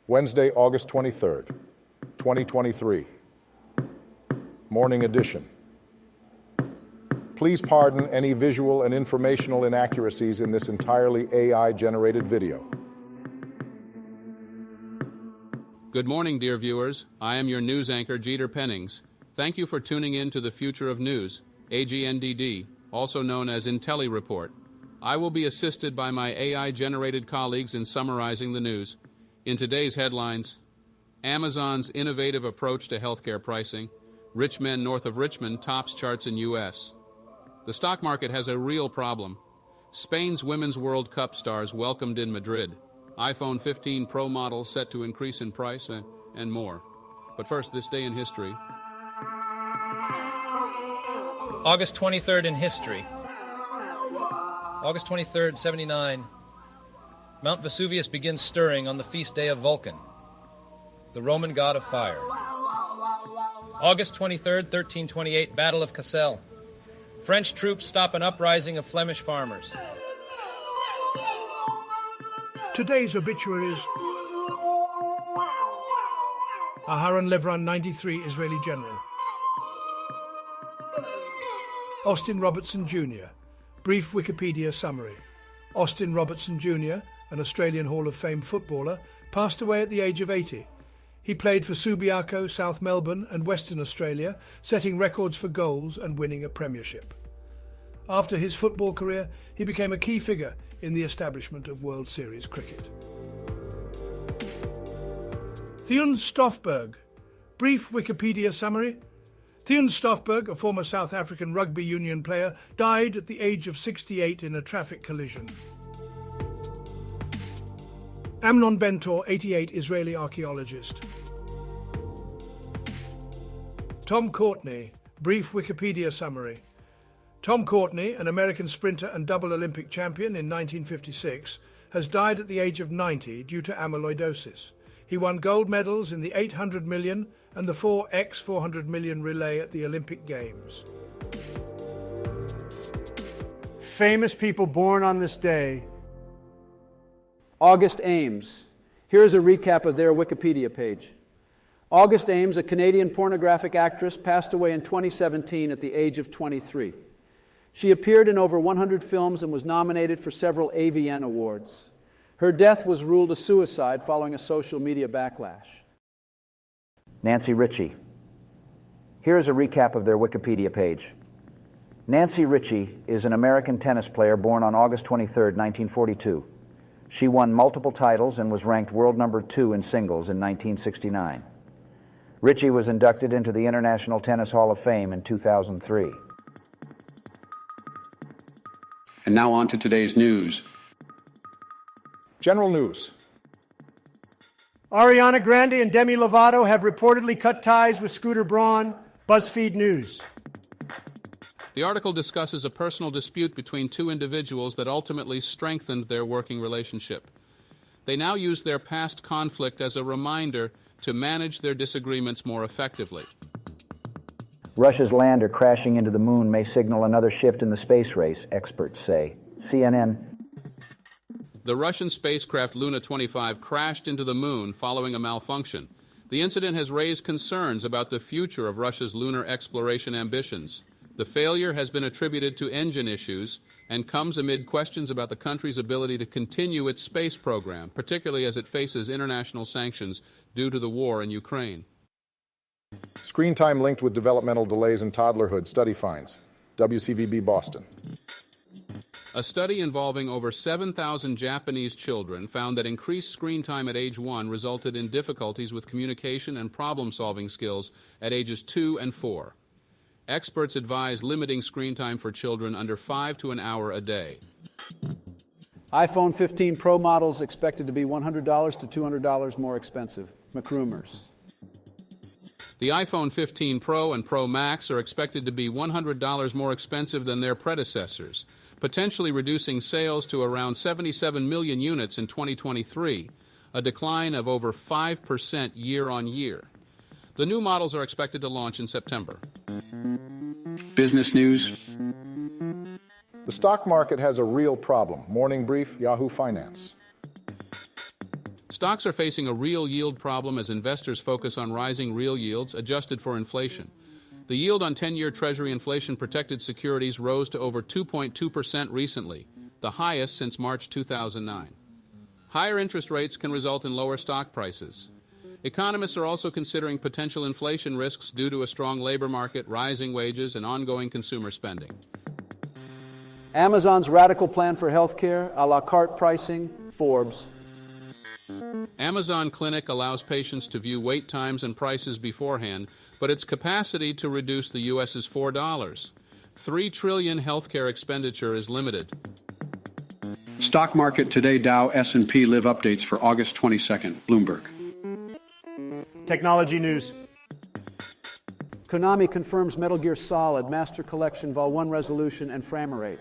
Wednesday, August 23rd, 2023. Morning edition. Please pardon any visual and informational inaccuracies in this entirely AI-generated video. Good morning, dear viewers. I am your news anchor, Jeter Pennings. Thank you for tuning in to the Future of News, AGNDD, also known as Intellireport. I will be assisted by my AI-generated colleagues in summarizing the news. In today's headlines, Amazon's innovative approach to healthcare pricing, rich men north of Richmond tops charts in U.S. The stock market has a real problem. Spain's Women's World Cup stars welcomed in Madrid. iPhone 15 Pro models set to increase in price, and more. But first, this day in history. August 23rd in history. August 23rd, 79. Mount Vesuvius begins stirring on the feast day of Vulcan, the Roman god of fire. August 23rd, 1328, Battle of Cassel. French troops stop an uprising of Flemish farmers. Today's obituaries. Aharon Levron, 93, Israeli general. Austin Robertson Jr. Brief Wikipedia summary. Austin Robertson Jr., an Australian Hall of Fame footballer, passed away at the age of 80. He played for Subiaco, South Melbourne and Western Australia, setting records for goals and winning a premiership. After his football career, he became a key figure in the establishment of World Series cricket. Theun Stofberg. Brief Wikipedia summary. Theun Stofberg, a former South African rugby union player, died at the age of 68 in a traffic collision. Amnon Bentor, 88, Israeli archaeologist. Tom Courtney. Brief Wikipedia summary. Tom Courtney, an American sprinter and double Olympic champion in 1956, has died at the age of 90 due to amyloidosis. He won gold medals in the 800 million and the 4x 400 million relay at the Olympic Games. Famous people born on this day. August Ames. Here is a recap of their Wikipedia page. August Ames, a Canadian pornographic actress, passed away in 2017 at the age of 23. She appeared in over 100 films and was nominated for several AVN awards. Her death was ruled a suicide following a social media backlash. Nancy Ritchie. Here is a recap of their Wikipedia page. Nancy Ritchie is an American tennis player born on August 23, 1942. She won multiple titles and was ranked world number 2 in singles in 1969. Ritchie was inducted into the International Tennis Hall of Fame in 2003. And now on to today's news. General news. Ariana Grande and Demi Lovato have reportedly cut ties with Scooter Braun. BuzzFeed News. The article discusses a personal dispute between two individuals that ultimately strengthened their working relationship. They now use their past conflict as a reminder to manage their disagreements more effectively. Russia's lander crashing into the moon may signal another shift in the space race, experts say. CNN. The Russian spacecraft Luna 25 crashed into the moon following a malfunction. The incident has raised concerns about the future of Russia's lunar exploration ambitions. The failure has been attributed to engine issues and comes amid questions about the country's ability to continue its space program, particularly as it faces international sanctions due to the war in Ukraine. Screen time linked with developmental delays in toddlerhood, study finds. WCVB Boston. A study involving over 7,000 Japanese children found that increased screen time at age 1 resulted in difficulties with communication and problem-solving skills at ages 2 and 4. Experts advise limiting screen time for children under 5 to an hour a day. iPhone 15 Pro models expected to be $100 to $200 more expensive. McRumors. The iPhone 15 Pro and Pro Max are expected to be $100 more expensive than their predecessors, potentially reducing sales to around 77 million units in 2023, a decline of over 5% year-on-year. The new models are expected to launch in September. Business news. The stock market has a real problem. Morning brief, Yahoo Finance. Stocks are facing a real yield problem as investors focus on rising real yields adjusted for inflation. The yield on 10-year Treasury inflation-protected securities rose to over 2.2% recently, the highest since March 2009. Higher interest rates can result in lower stock prices. Economists are also considering potential inflation risks due to a strong labor market, rising wages, and ongoing consumer spending. Amazon's radical plan for healthcare, a la carte pricing, Forbes. Amazon Clinic allows patients to view wait times and prices beforehand, but its capacity to reduce the U.S.'s $4. $3 trillion healthcare expenditure is limited. Stock market today, Dow, S&P live updates for August 22nd, Bloomberg. Technology news. Konami confirms Metal Gear Solid Master Collection Vol 1 resolution and frame rate.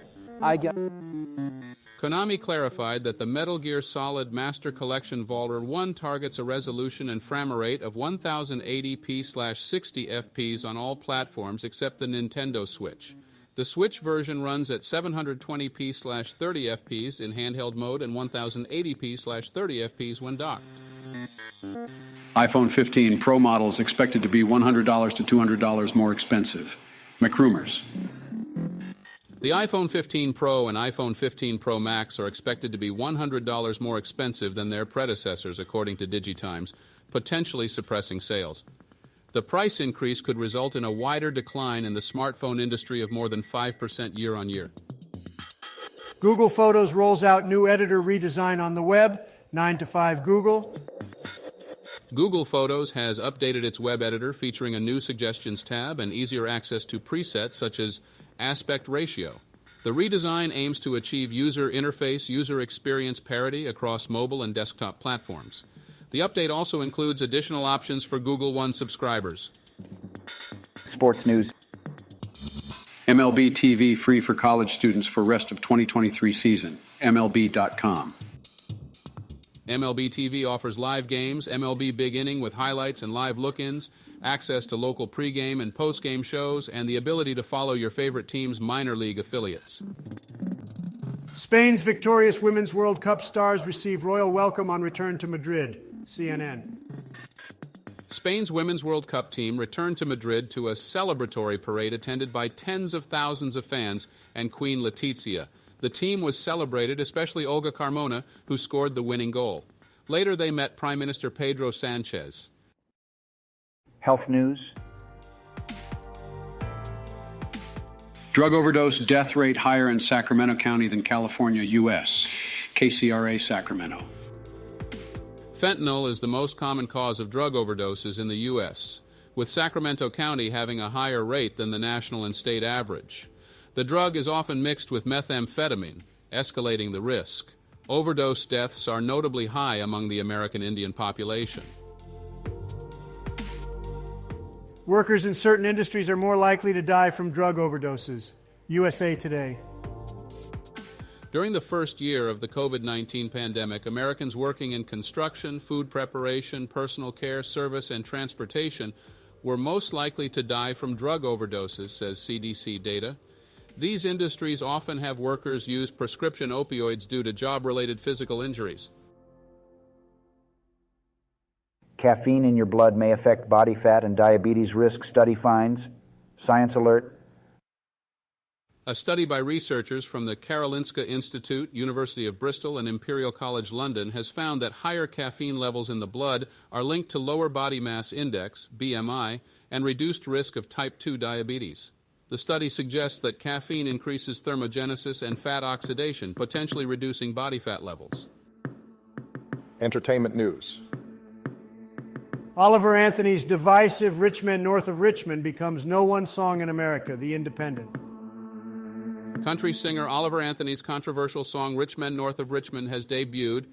Konami clarified that the Metal Gear Solid Master Collection Vol 1 targets a resolution and frame rate of 1080p/60 fps on all platforms except the Nintendo Switch. The Switch version runs at 720p/30 fps in handheld mode and 1080p/30 fps when docked. iPhone 15 Pro models expected to be $100 to $200 more expensive. McRumors. The iPhone 15 Pro and iPhone 15 Pro Max are expected to be $100 more expensive than their predecessors, according to DigiTimes, potentially suppressing sales. The price increase could result in a wider decline in the smartphone industry of more than 5% year-on-year. Google Photos rolls out new editor redesign on the web. 9 to 5 Google. Google Photos has updated its web editor, featuring a new Suggestions tab and easier access to presets such as aspect ratio. The redesign aims to achieve user interface, user experience parity across mobile and desktop platforms. The update also includes additional options for Google One subscribers. Sports news. MLB TV free for college students for rest of 2023 season. MLB.com. MLB TV offers live games, MLB Big Inning with highlights and live look-ins, access to local pregame and postgame shows, and the ability to follow your favorite team's minor league affiliates. Spain's victorious Women's World Cup stars receive royal welcome on return to Madrid. CNN. Spain's Women's World Cup team returned to Madrid to a celebratory parade attended by tens of thousands of fans and Queen Letizia. The team was celebrated, especially Olga Carmona, who scored the winning goal. Later, they met Prime Minister Pedro Sanchez. Health news. Drug overdose death rate higher in Sacramento County than California, U.S. KCRA, Sacramento. Fentanyl is the most common cause of drug overdoses in the U.S., with Sacramento County having a higher rate than the national and state average. The drug is often mixed with methamphetamine, escalating the risk. Overdose deaths are notably high among the American Indian population. Workers in certain industries are more likely to die from drug overdoses. USA Today. During the first year of the COVID-19 pandemic, Americans working in construction, food preparation, personal care, service, and transportation were most likely to die from drug overdoses, says CDC data. These industries often have workers use prescription opioids due to job-related physical injuries. Caffeine in your blood may affect body fat and diabetes risk, study finds. Science alert. A study by researchers from the Karolinska Institute, University of Bristol, and Imperial College London has found that higher caffeine levels in the blood are linked to lower body mass index, BMI, and reduced risk of type 2 diabetes. The study suggests that caffeine increases thermogenesis and fat oxidation, potentially reducing body fat levels. Entertainment news. Oliver Anthony's divisive Rich Men North of Richmond becomes no one song in America, The Independent. Country singer Oliver Anthony's controversial song Rich Men North of Richmond has debuted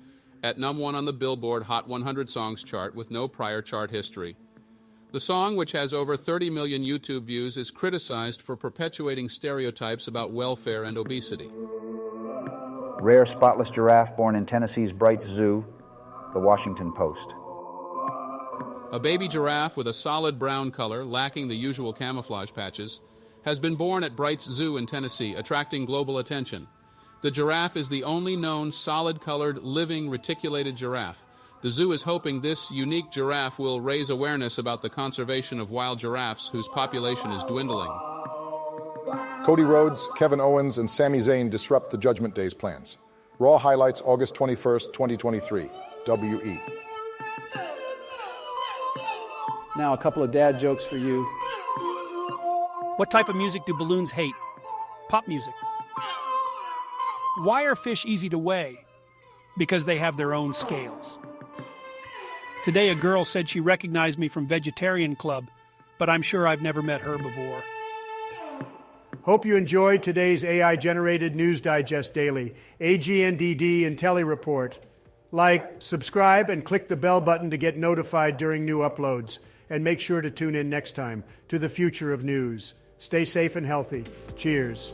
at #1 on the Billboard Hot 100 Songs chart with no prior chart history. The song, which has over 30 million YouTube views, is criticized for perpetuating stereotypes about welfare and obesity. Rare spotless giraffe born in Tennessee's Bright Zoo. The Washington Post. A baby giraffe with a solid brown color, lacking the usual camouflage patches, has been born at Bright's Zoo in Tennessee, attracting global attention. The giraffe is the only known solid-colored, living, reticulated giraffe. The zoo is hoping this unique giraffe will raise awareness about the conservation of wild giraffes whose population is dwindling. Cody Rhodes, Kevin Owens, and Sami Zayn disrupt the Judgment Day's plans. Raw highlights August 21st, 2023. WE. Now, a couple of dad jokes for you. What type of music do balloons hate? Pop music. Why are fish easy to weigh? Because they have their own scales. Today, a girl said she recognized me from Vegetarian Club, but I'm sure I've never met her before. Hope you enjoyed today's AI-generated News Digest Daily, AGNDD Intellireport. Like, subscribe, and click the bell button to get notified during new uploads. And make sure to tune in next time to the future of news. Stay safe and healthy. Cheers.